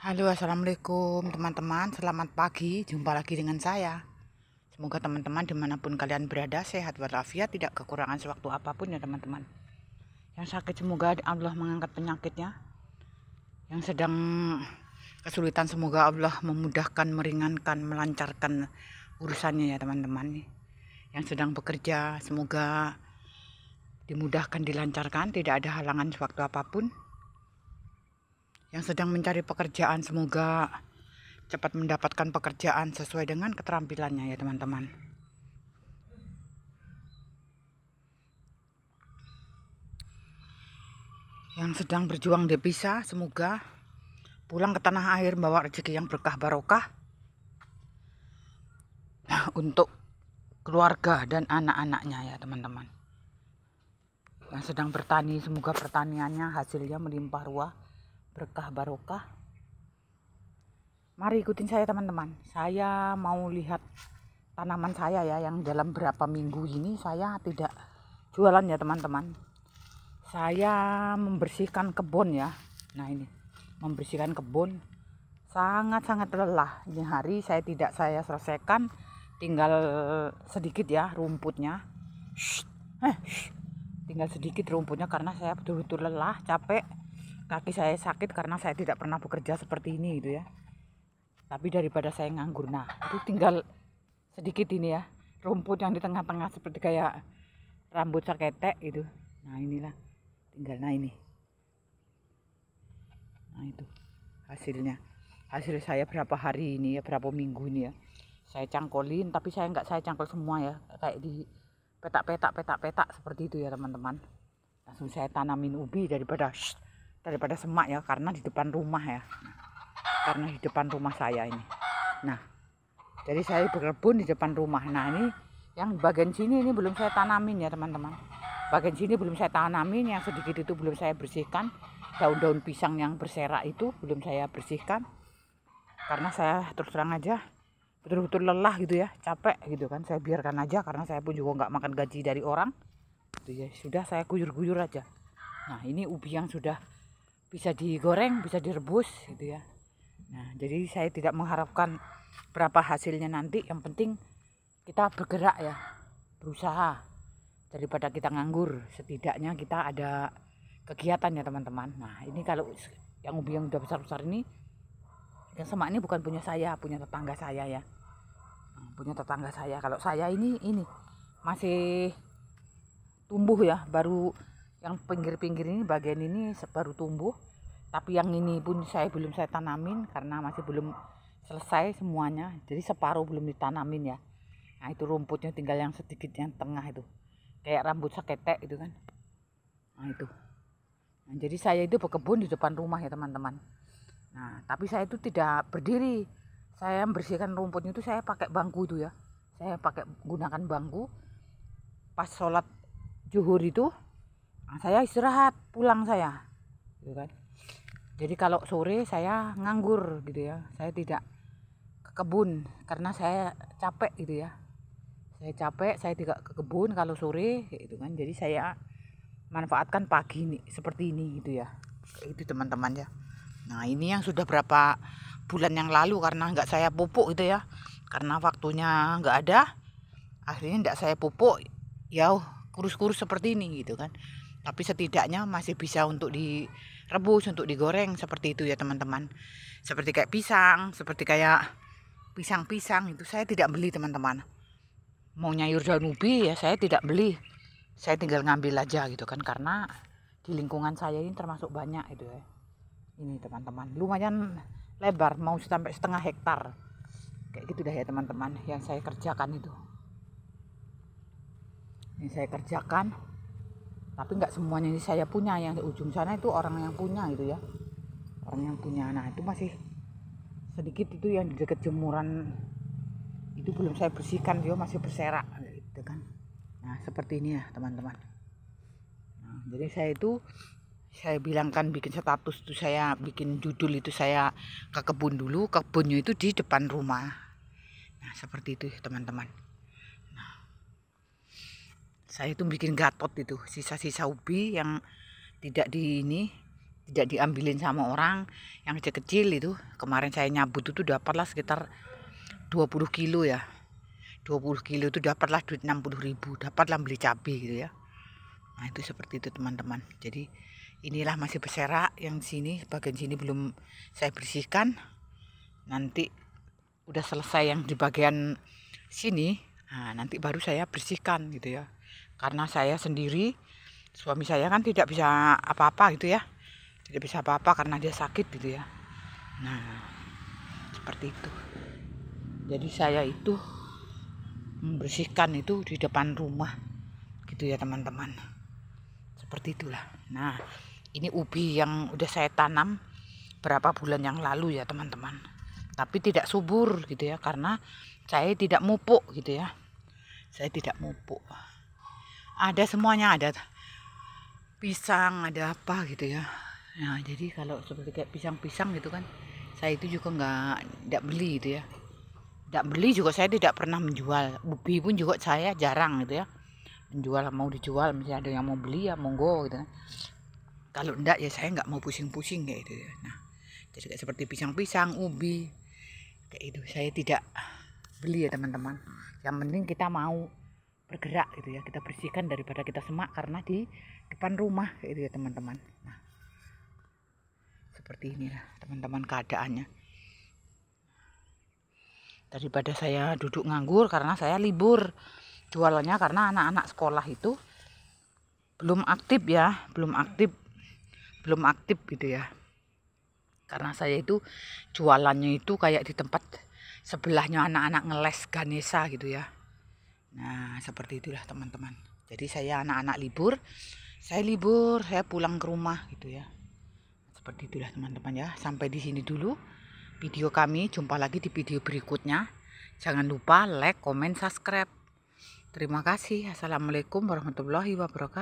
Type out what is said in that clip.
Halo, assalamualaikum teman-teman. Selamat pagi, jumpa lagi dengan saya. Semoga teman-teman dimanapun kalian berada sehat walafiat, tidak kekurangan sewaktu apapun ya teman-teman. Yang sakit semoga Allah mengangkat penyakitnya. Yang sedang kesulitan semoga Allah memudahkan, meringankan, melancarkan urusannya ya teman-teman. Yang sedang bekerja semoga dimudahkan, dilancarkan, tidak ada halangan sewaktu apapun. Yang sedang mencari pekerjaan semoga cepat mendapatkan pekerjaan sesuai dengan keterampilannya ya teman-teman. Yang sedang berjuang devisa semoga pulang ke tanah air membawa rezeki yang berkah barokah untuk keluarga dan anak-anaknya ya teman-teman. Yang sedang bertani semoga pertaniannya hasilnya melimpah ruah, berkah barokah. Mari ikutin saya teman-teman. Saya mau lihat tanaman saya ya, yang dalam berapa minggu ini saya tidak jualan ya teman-teman. Saya membersihkan kebun ya. Nah ini, membersihkan kebun sangat-sangat lelah. Ini hari tidak saya selesaikan, tinggal sedikit ya rumputnya. Tinggal sedikit rumputnya karena saya betul-betul lelah, capek. Kaki saya sakit karena saya tidak pernah bekerja seperti ini gitu ya. Tapi daripada saya nganggur, nah itu tinggal sedikit ini ya, rumput yang di tengah-tengah seperti kayak rambut saketek gitu. Nah inilah, tinggal nah ini. Nah itu hasilnya. Hasil saya berapa hari ini ya, berapa minggu ini ya. Saya cangkolin, tapi saya nggak saya cangkol semua ya, kayak di petak seperti itu ya teman-teman. Langsung saya tanamin ubi daripada semak ya, karena di depan rumah ya. Karena di depan rumah saya ini. Nah, jadi saya berkebun di depan rumah. Nah ini yang bagian sini ini belum saya tanamin ya teman-teman. Bagian sini belum saya tanamin, yang sedikit itu belum saya bersihkan. Daun-daun pisang yang berserak itu belum saya bersihkan. Karena saya terus terang aja betul-betul lelah gitu ya, capek gitu kan. Saya biarkan aja karena saya pun juga nggak makan gaji dari orang. Gitu ya, sudah saya guyur-guyur aja. Nah ini ubi yang sudah bisa digoreng, bisa direbus gitu ya. Nah, jadi saya tidak mengharapkan berapa hasilnya nanti. Yang penting kita bergerak ya, berusaha. Daripada kita nganggur, setidaknya kita ada kegiatan ya teman-teman. Nah, ini kalau yang ubi yang udah besar-besar ini, yang semak ini bukan punya saya, punya tetangga saya ya. Punya tetangga saya. Kalau saya ini masih tumbuh ya, baru yang pinggir-pinggir ini, bagian ini baru tumbuh. Tapi yang ini pun belum saya tanamin karena masih belum selesai semuanya. Jadi separuh belum ditanamin ya. Nah itu rumputnya tinggal yang sedikit yang tengah itu. Kayak rambut saketek itu kan. Nah itu. Nah, jadi saya itu berkebun di depan rumah ya teman-teman. Nah tapi saya itu tidak berdiri. Saya membersihkan rumputnya itu saya pakai bangku itu ya. Saya gunakan bangku. Pas sholat zuhur itu, nah, saya istirahat, pulang saya. Gitu kan. Jadi kalau sore saya nganggur gitu ya. Saya tidak ke kebun karena saya capek gitu ya. Saya capek, saya tidak ke kebun kalau sore gitu kan. Jadi saya manfaatkan pagi ini seperti ini gitu ya. Itu teman-teman ya. Nah, ini yang sudah berapa bulan yang lalu karena nggak saya pupuk gitu ya. Karena waktunya nggak ada. Akhirnya nggak saya pupuk. Ya kurus-kurus seperti ini gitu kan. Tapi setidaknya masih bisa untuk direbus, untuk digoreng seperti itu ya teman-teman. Seperti kayak pisang, seperti kayak pisang-pisang itu saya tidak beli teman-teman. Mau nyayur daun ubi ya saya tidak beli. Saya tinggal ngambil aja gitu kan, karena di lingkungan saya ini termasuk banyak itu ya. Ini teman-teman, lumayan lebar, mau sampai setengah hektar. Kayak gitu dah ya teman-teman yang saya kerjakan itu. Ini saya kerjakan. Tapi nggak semuanya ini saya punya, yang di ujung sana itu orang yang punya gitu ya, orang yang punya. Nah itu masih sedikit itu yang di dekat jemuran itu belum saya bersihkan, dia masih berserak gitu kan. Nah seperti ini ya teman-teman. Nah, jadi saya bilangkan bikin status itu, saya bikin judul itu, saya ke kebun dulu, kebunnya itu di depan rumah. Nah seperti itu teman-teman. Saya itu bikin gatot itu, sisa-sisa ubi yang tidak tidak diambilin sama orang yang kecil-kecil itu. Kemarin saya nyabut itu dapatlah sekitar 20 kilo ya. 20 kilo itu dapatlah duit 60.000, dapatlah beli cabai gitu ya. Nah itu seperti itu teman-teman. Jadi inilah masih berserak yang sini, bagian sini belum saya bersihkan. Nanti udah selesai yang di bagian sini, nah nanti baru saya bersihkan gitu ya. Karena saya sendiri, suami saya kan tidak bisa apa-apa gitu ya. Tidak bisa apa-apa karena dia sakit gitu ya. Nah seperti itu. Jadi saya itu membersihkan itu di depan rumah gitu ya teman-teman. Seperti itulah. Nah ini ubi yang udah saya tanam berapa bulan yang lalu ya teman-teman. Tapi tidak subur gitu ya, karena saya tidak mupuk gitu ya. Saya tidak mupuk. Ada semuanya, ada pisang, ada apa gitu ya. Nah jadi kalau seperti kayak pisang-pisang gitu kan, saya itu juga nggak beli gitu ya. Tidak beli juga, saya tidak pernah menjual. Ubi pun juga saya jarang gitu ya menjual. Mau dijual misalnya ada yang mau beli ya monggo gitu. Kalau enggak ya saya nggak mau pusing-pusing kayak gitu ya. Nah jadi kayak seperti pisang-pisang, ubi kayak itu saya tidak beli ya teman-teman. Yang penting kita mau bergerak gitu ya, kita bersihkan daripada kita semak karena di depan rumah kayak itu ya teman-teman. Nah seperti inilah teman-teman keadaannya. Daripada saya duduk nganggur, karena saya libur jualannya karena anak-anak sekolah itu belum aktif ya, belum aktif gitu ya. Karena saya itu jualannya itu kayak di tempat sebelahnya anak-anak ngeles Ganesha gitu ya. Nah seperti itulah teman-teman. Jadi saya anak-anak libur, saya pulang ke rumah gitu ya. Seperti itulah teman-teman ya. Sampai di sini dulu video kami, jumpa lagi di video berikutnya. Jangan lupa like, komen, subscribe. Terima kasih. Assalamualaikum warahmatullahi wabarakatuh.